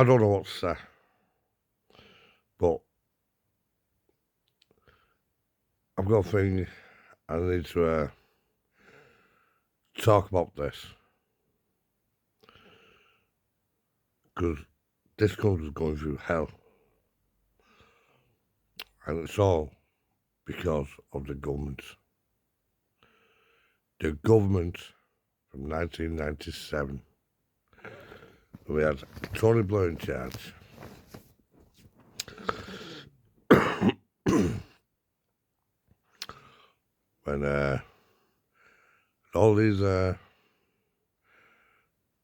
I don't know what to say, but I've got a thing I need to talk about this, because this country's going through hell, and it's all because of the government. The government from 1997, we had Tony Blair in charge. When all these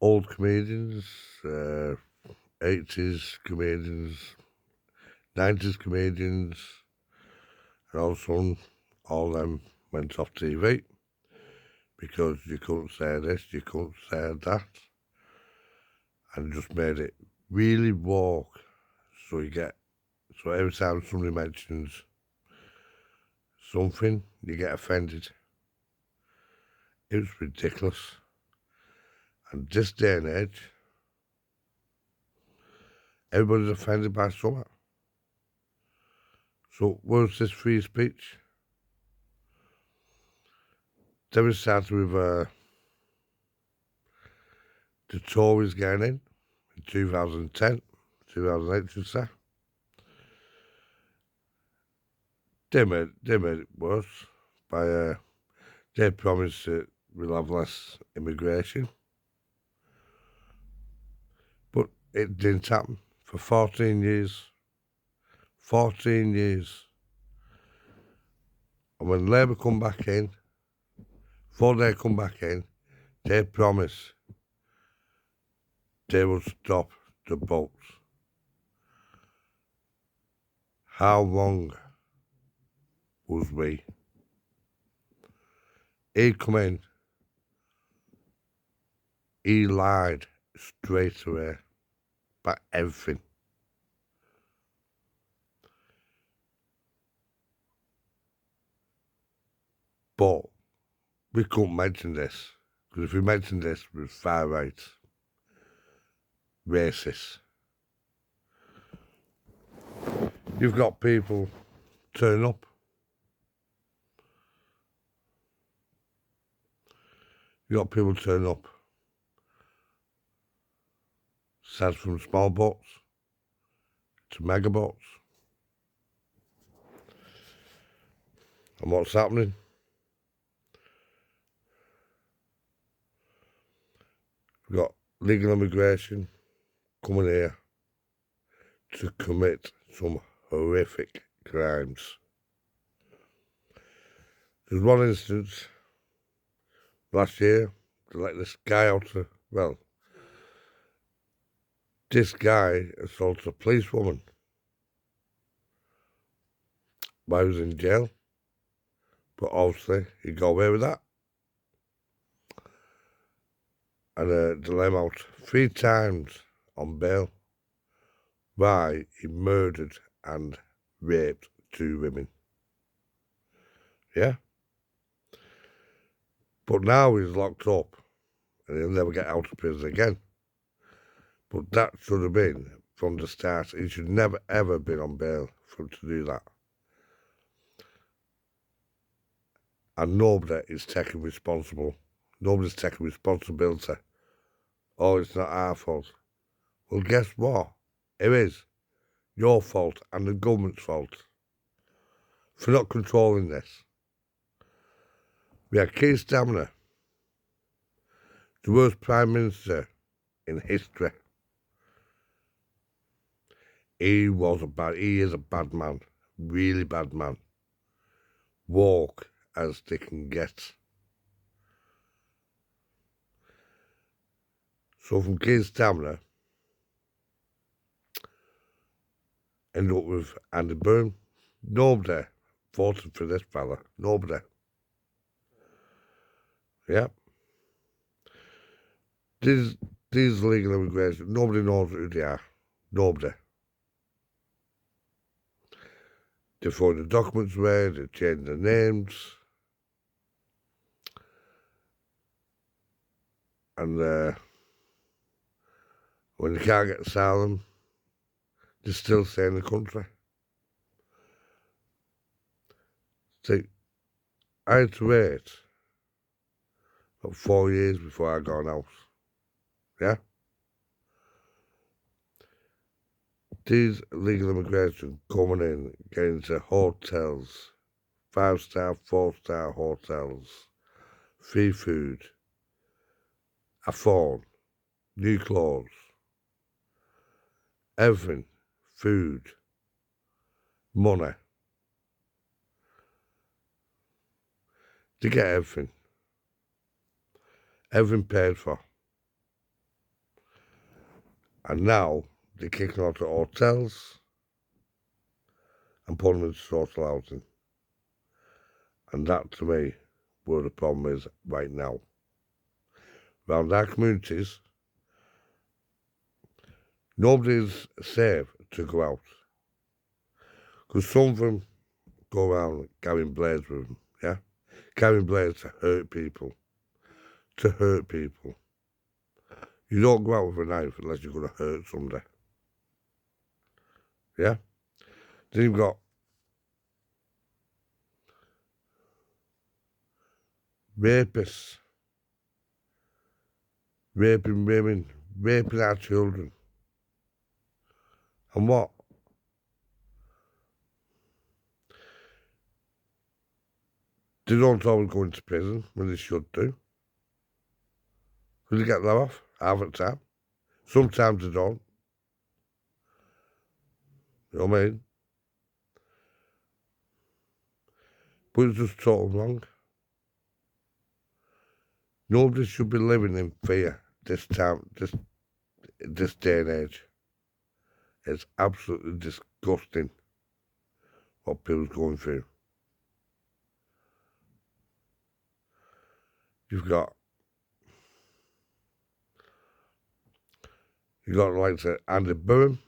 old comedians, 80s comedians, 90s comedians, and all of a sudden, all of them went off TV because you couldn't say this, you couldn't say that, and just made it really woke. So every time somebody mentions something, you get offended. It was ridiculous. And this day and age, everybody's offended by something. So where's this free speech? Then we started with the Tories getting in 2010, 2008, should say. They made it worse by they promised that we'll have less immigration. But it didn't happen for 14 years. 14 years. And when Labour come back in, before they come back in, they promised they will stop the boats. How long was we? He come in, he lied straight away about everything. But we couldn't mention this, because if we mentioned this, it was far right, racist. You've got people turn up. You've got people turn up. Starts from small boats to mega boats. And what's happening? We've got legal immigration coming here to commit some horrific crimes. There's one instance last year, they let this guy out of, this guy assaulted a policewoman while he was in jail, but obviously he got away with that. And they let him out 3 times on bail. Why? He murdered and raped 2 women. Yeah? But now he's locked up and he'll never get out of prison again. But that should have been from the start. He should never ever been on bail for him to do that. And nobody is taking responsible. Nobody's taking responsibility. Oh, it's not our fault. Well, guess what? It is your fault and the government's fault for not controlling this. We had Keir Starmer, the worst Prime Minister in history. He is a bad man, really bad man. Woke as they can get. So from Keir Starmer, end up with Andy Byrne. Nobody voted for this fella. Nobody. Yeah. These legal immigration, nobody knows who they are. Nobody. They throw the documents away, they change the names. And When you can't get asylum, they still stay in the country. See, I had to wait about 4 years before I got an house. Yeah? These illegal immigration coming in, getting into hotels, 5-star, 4-star hotels, free food, a phone, new clothes, everything, food, money. They get everything. Everything paid for. And now they're kicking out the hotels and putting them into social housing. And that, to me, where the problem is right now. Around our communities, nobody's safe to go out. Because some of them go around carrying blades with them, yeah? Carrying blades to hurt people. To hurt people. You don't go out with a knife unless you're going to hurt somebody. Yeah? Then you've got rapists, raping women, raping our children. And what? They don't always go into prison when they should do. Because they get let off half the time. Sometimes they don't. You know what I mean? But it's just total wrong. Nobody should be living in fear this time, this day and age. It's absolutely disgusting what people's going through. You've got like say Andy Burnham.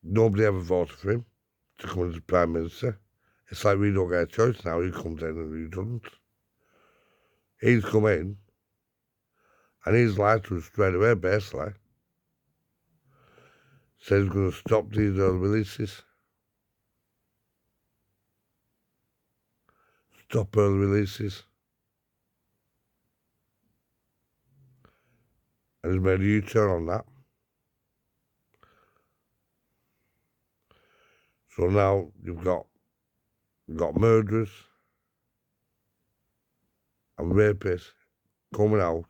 Nobody ever voted for him to come as Prime Minister. It's like we don't get a choice now. He comes in and he doesn't. He's come in and he's lied to us straight away, basically. Says he's going to stop these early releases. Stop early releases. And he's made a U-turn on that. So now you've got murderers and rapists coming out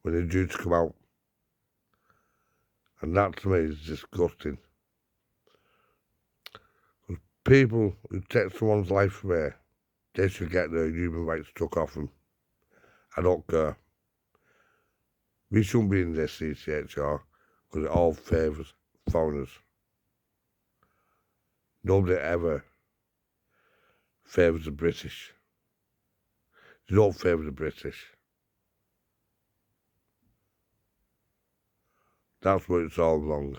when they're due to come out. And that to me is disgusting. Because people who take someone's life away, they should get their human rights took off them. I don't care. We shouldn't be in this CCHR because it all favours foreigners. Nobody ever favours the British. They don't favour the British. That's where it's all wrong.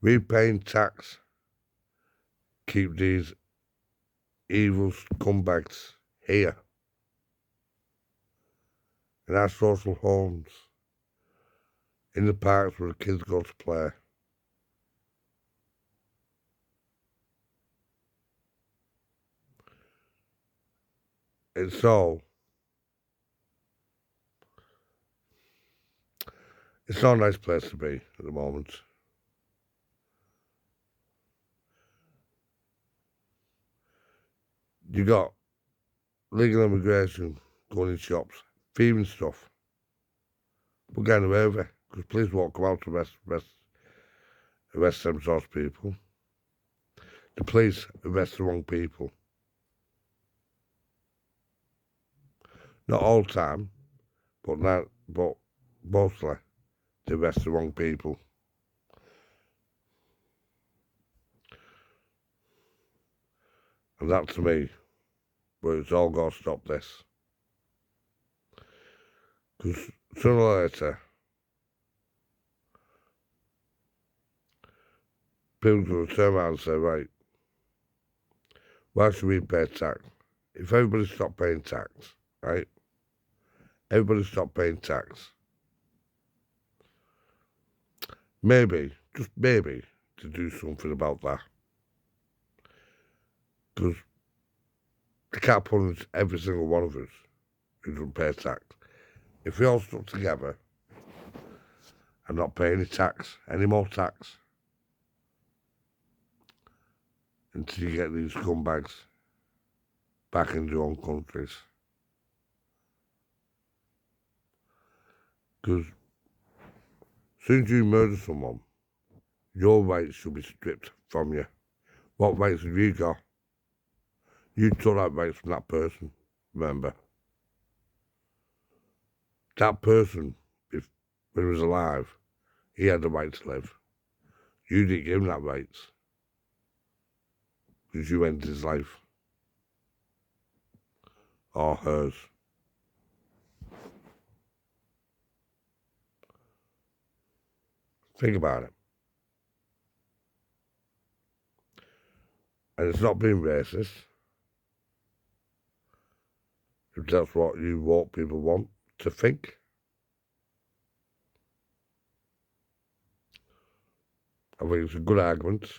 We paying tax, keep these evil scumbags here in our social homes, in the parks where the kids go to play. It's not a nice place to be at the moment. You got legal immigration going in shops, thieving stuff. We're getting away with it because police won't come out to arrest them sorts of people. The police arrest the wrong people. Not all the time, but mostly they arrest the wrong people. And that to me, where it's all got to stop this. Because sooner or later, people are going to turn around and say, right, why should we pay tax? If everybody stopped paying tax, right, Everybody stop paying tax. Maybe, just maybe, to do something about that. Because they can't punish every single one of us who doesn't pay tax. If we all stuck together and not pay any tax, any more tax, until you get these scumbags back in their own countries. Because as soon as you murder someone, your rights should be stripped from you. What rights have you got? You took that rights from that person, remember? That person, when he was alive, he had the right to live. You didn't give him that rights. Because you ended his life. Or hers. Think about it. And it's not being racist. If that's what you woke people want to think. I think it's a good argument.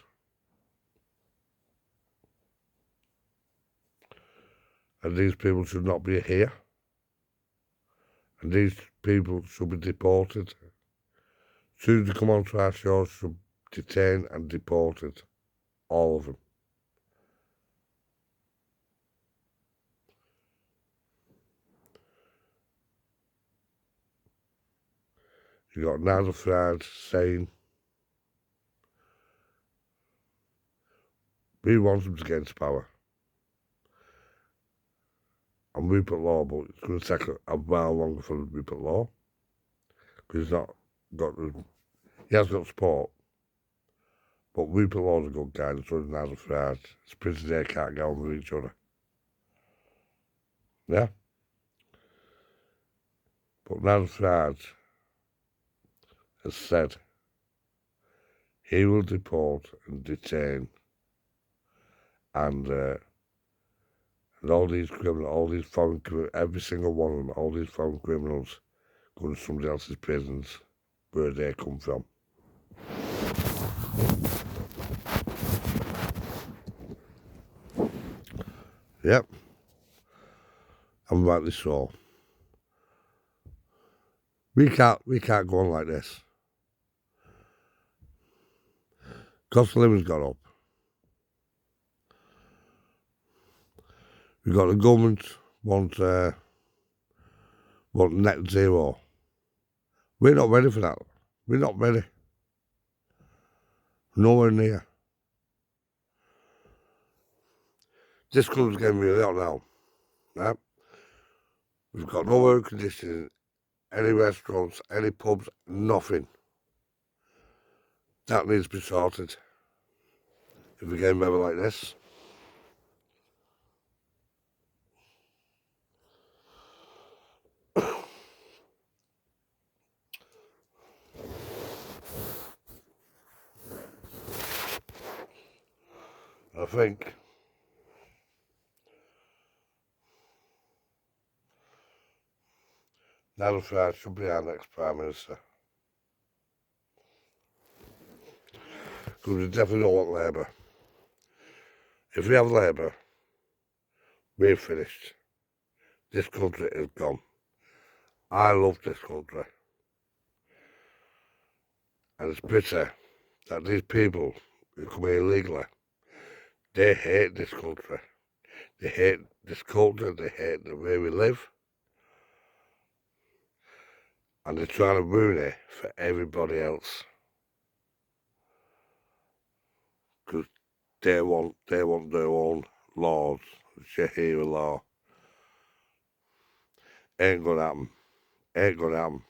And these people should not be here. And these people should be deported. As soon as they come onto our shores, should be detained and deported. All of them. You got Nigel Farage saying we want them to get into power. And Rupert Law, but it's going to take a while longer for Rupert Law. Because he's not got he has got support. But Rupert Law's a good guy, and so is Nigel Farage. It's pretty they can't get on with each other. Yeah? But Nigel Farage has said he will deport and detain and all these criminals, all these foreign criminals, every single one of them, all these foreign criminals go to somebody else's prisons where they come from. Yep. And rightly so. We can't go on like this. Cost of living's gone up. We've got the government want net zero. We're not ready for that. We're not ready. Nowhere near. This club's getting really hot now. Right? We've got no air conditioning, any restaurants, any pubs, nothing. That needs to be sorted. If we get weather like this. I think Nigel Farage should be our next Prime Minister. Because we definitely don't want Labour. If we have Labour, we're finished. This country is gone. I love this country. And it's bitter that these people who come here illegally, they hate this country. They hate this culture, they hate the way we live. And they're trying to ruin it for everybody else. Because they want their own laws, Sharia law. Ain't gonna happen. Ain't gonna happen.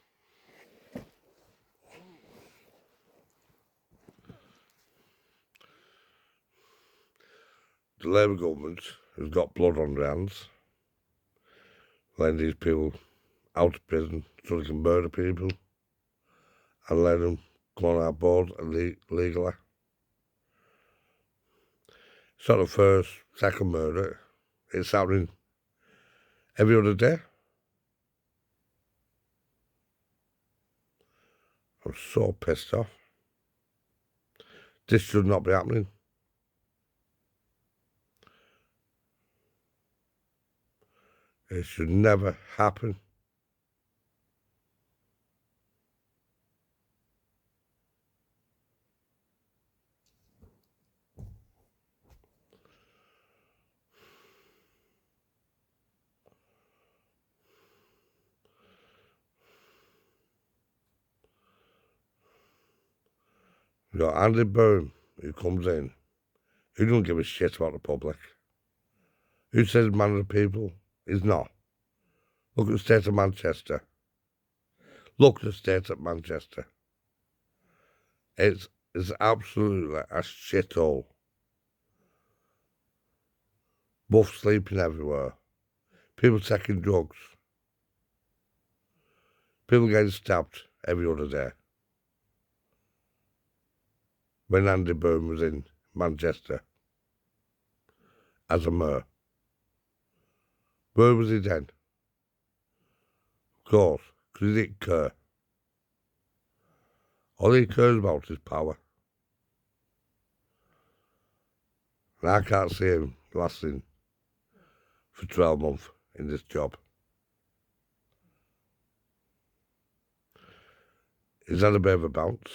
The Labour government has got blood on their hands, letting these people out of prison so they can murder people and let them come on our board legally. It's not the first, second murder. It's happening every other day. I'm so pissed off. This should not be happening. It should never happen. You got Andy Byrne, who comes in, who don't give a shit about the public. Who says man of the people? He's not. Look at the state of Manchester. Look at the state of Manchester. It's absolutely a shithole. Buff sleeping everywhere. People taking drugs. People getting stabbed every other day. When Andy Byrne was in Manchester as a mayor. Where was he then? Of course, because he didn't care. All he cares about is power. And I can't see him lasting for 12 months in this job. He's had a bit of a bounce,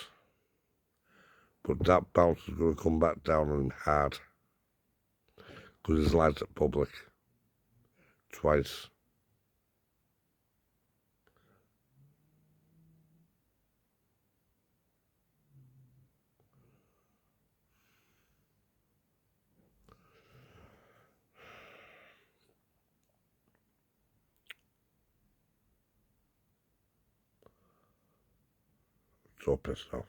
but that bounce is going to come back down on him hard because he's lied to the public twice. So pissed off.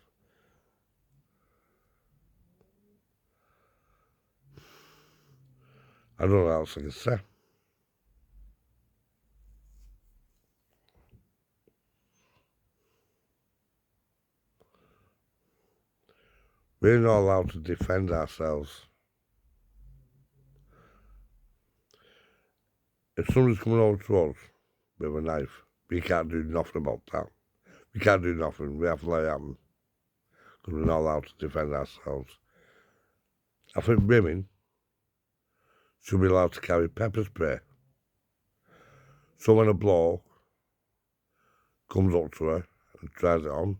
I don't know what else I can say. We're not allowed to defend ourselves. If somebody's coming over to us with a knife, we can't do nothing about that. We can't do nothing. We have to let it happen because we're not allowed to defend ourselves. I think women should be allowed to carry pepper spray. So when a bloke comes up to her and tries it on,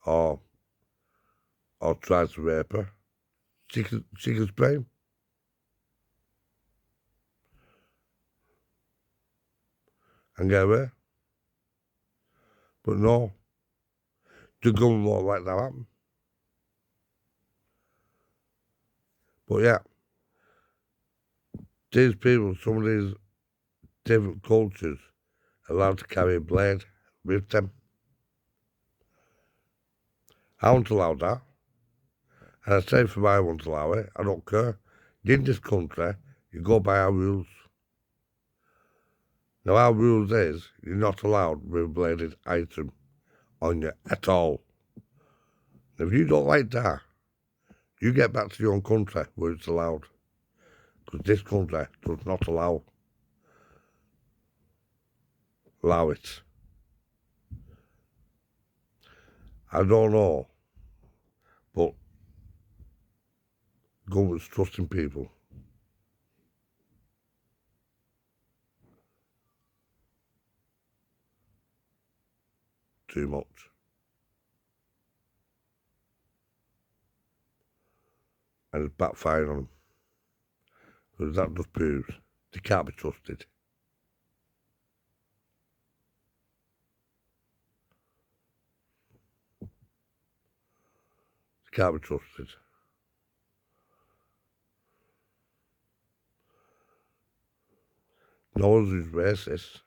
or tries to rape her, she can spray him. And get away. But no, the government won't let that happen. But yeah, these people, some of these different cultures, are allowed to carry a blade with them. I won't allow that. And I say for I won't allow it, I don't care. In this country, you go by our rules. Now our rules is, you're not allowed with a bladed item on you at all. If you don't like that, you get back to your own country where it's allowed. Because this country does not allow it. I don't know, but government's trusting people. Too much. And it's backfiring on them. Because that just proves they can't be trusted. They can't be trusted. No one's who's racist.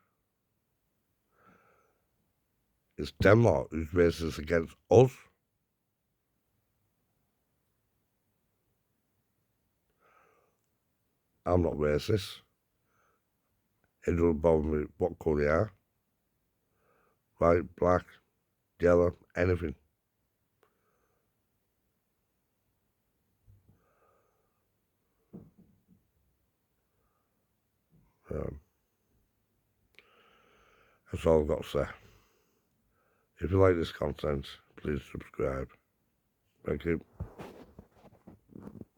It's them lot who's racist against us. I'm not racist. It doesn't bother me what colour you are. White, black, yellow, anything. That's all I've got to say. If you like this content, please subscribe. Thank you.